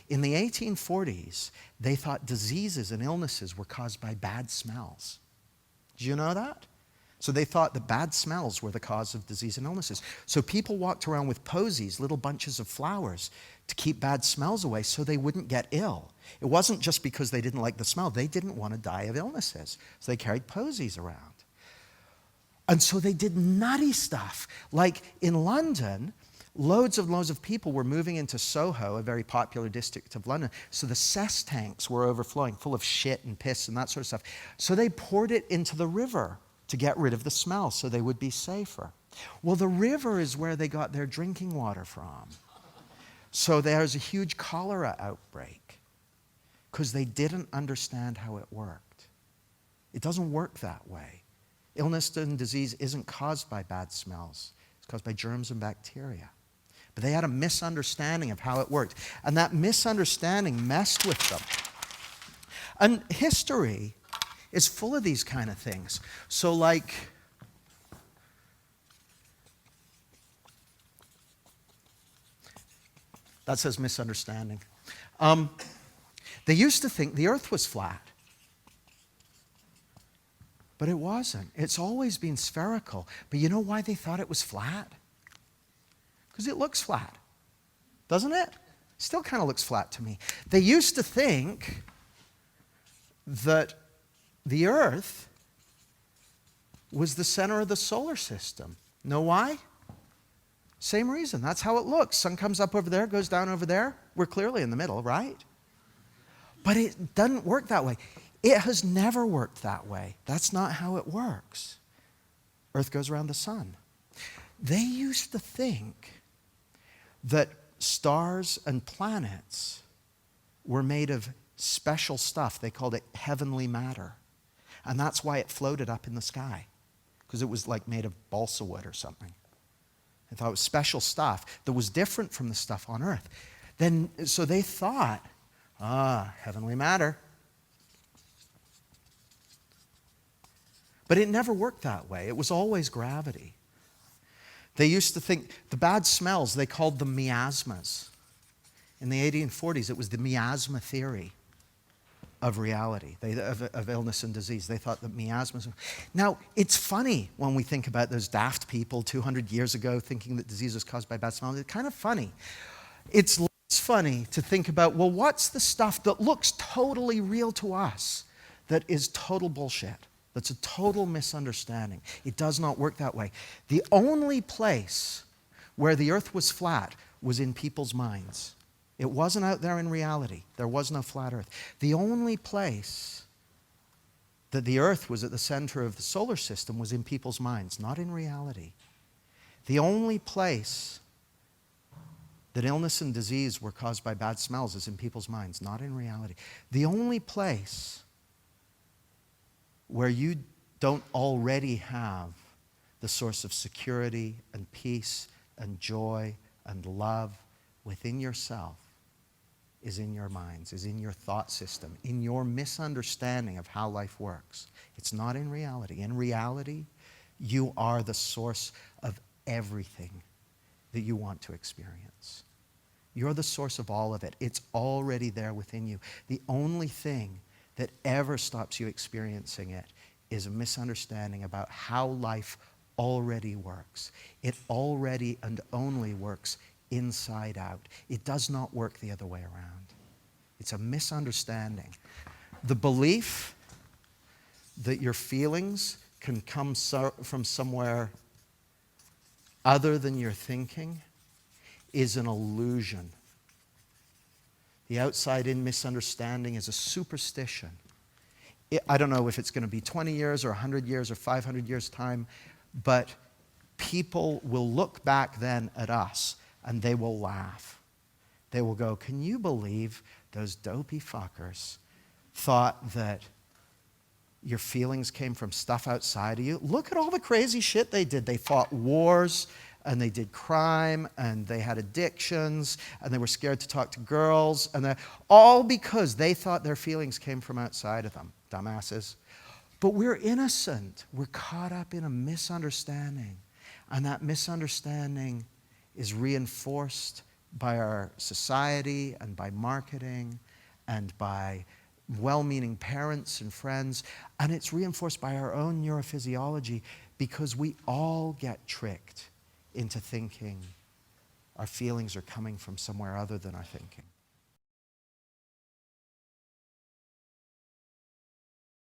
In the 1840s, they thought diseases and illnesses were caused by bad smells. Did you know that? So they thought that bad smells were the cause of disease and illnesses. So people walked around with posies, little bunches of flowers, to keep bad smells away so they wouldn't get ill. It wasn't just because they didn't like the smell. They didn't want to die of illnesses. So they carried posies around. And so they did nutty stuff. Like in London, loads of people were moving into Soho, a very popular district of London. So the cess tanks were overflowing, full of shit and piss and that sort of stuff. So they poured it into the river to get rid of the smell so they would be safer. Well, the river is where they got their drinking water from. So there's a huge cholera outbreak because they didn't understand how it worked. It doesn't work that way. Illness and disease isn't caused by bad smells. It's caused by germs and bacteria. But they had a misunderstanding of how it worked. And that misunderstanding messed with them. And history is full of these kind of things. So like, that says misunderstanding. They used to think the earth was flat. But it wasn't. It's always been spherical. But you know why they thought it was flat? Because it looks flat. Doesn't it? Still kind of looks flat to me. They used to think that the earth was the center of the solar system. Know why? Same reason. That's how it looks. Sun comes up over there, goes down over there. We're clearly in the middle, right? But it doesn't work that way. It has never worked that way. That's not how it works. Earth goes around the sun. They used to think that stars and planets were made of special stuff. They called it heavenly matter. And that's why it floated up in the sky, because it was like made of balsa wood or something. They thought it was special stuff that was different from the stuff on Earth. So they thought, heavenly matter. But it never worked that way. It was always gravity. They used to think the bad smells, they called them miasmas. In the 1840s, it was the miasma theory of reality, of illness and disease. They thought that miasmas. Now, it's funny when we think about those daft people 200 years ago thinking that disease was caused by bad smells. It's kind of funny. It's less funny to think about, well, what's the stuff that looks totally real to us that is total bullshit? That's a total misunderstanding. It does not work that way. The only place where the earth was flat was in people's minds. It wasn't out there in reality. There was no flat earth. The only place that the earth was at the center of the solar system was in people's minds, not in reality. The only place that illness and disease were caused by bad smells is in people's minds, not in reality. The only place where you don't already have the source of security and peace and joy and love within yourself is in your minds, is in your thought system, in your misunderstanding of how life works. It's not in reality. In reality, you are the source of everything that you want to experience. You're the source of all of it. It's already there within you. The only thing that ever stops you experiencing it is a misunderstanding about how life already works. It already and only works inside out. It does not work the other way around. It's a misunderstanding. The belief that your feelings can come from somewhere other than your thinking is an illusion. The outside-in misunderstanding is a superstition. I don't know if it's going to be 20 years or 100 years or 500 years' time, but people will look back then at us and they will laugh. They will go, can you believe those dopey fuckers thought that your feelings came from stuff outside of you? Look at all the crazy shit they did. They fought wars, and they did crime, and they had addictions, and they were scared to talk to girls, and all because they thought their feelings came from outside of them. Dumbasses. But we're innocent. We're caught up in a misunderstanding. And that misunderstanding is reinforced by our society and by marketing and by well-meaning parents and friends, and it's reinforced by our own neurophysiology because we all get tricked into thinking our feelings are coming from somewhere other than our thinking.